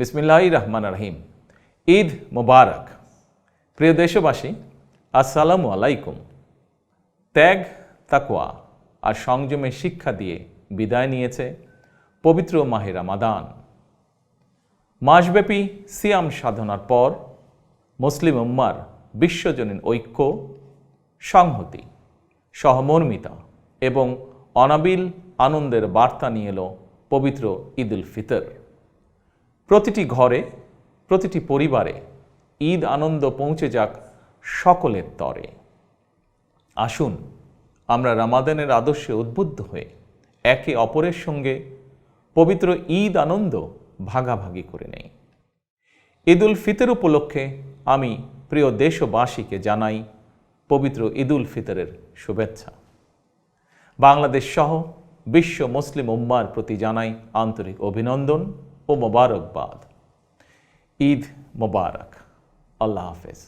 বিসমিল্লাহির রহমানির রহিম। ঈদ মোবারক। প্রিয় দেশবাসী, আসসালামু আলাইকুম। ত্যাগ, তাকওয়া আর সংযমের শিক্ষা দিয়ে বিদায় নিয়েছে পবিত্র মাহে রমাদান। মাসব্যাপী সিয়াম সাধনার পর মুসলিম উম্মার বিশ্বজনীন ঐক্য, সংহতি, সহমর্মিতা এবং অনাবিল আনন্দের বার্তা নিয়ে এলো পবিত্র ঈদ উল ফিতর। প্রতিটি ঘরে, প্রতিটি পরিবারে ঈদ আনন্দ পৌঁছে যাক সকলের তরে। আসুন আমরা রমাদানের আদর্শে উদ্বুদ্ধ হয়ে একে অপরের সঙ্গে পবিত্র ঈদ আনন্দ ভাগাভাগি করে নেই। ঈদ উল ফিতর উপলক্ষে আমি প্রিয় দেশবাসীকে জানাই পবিত্র ঈদ উল ফিতরের শুভেচ্ছা। বাংলাদেশ সহ বিশ্ব মুসলিম উম্মার প্রতি জানাই আন্তরিক অভিনন্দন ও মোবারকবাদ। ঈদ মোবারক। আল্লাহ হাফেজ।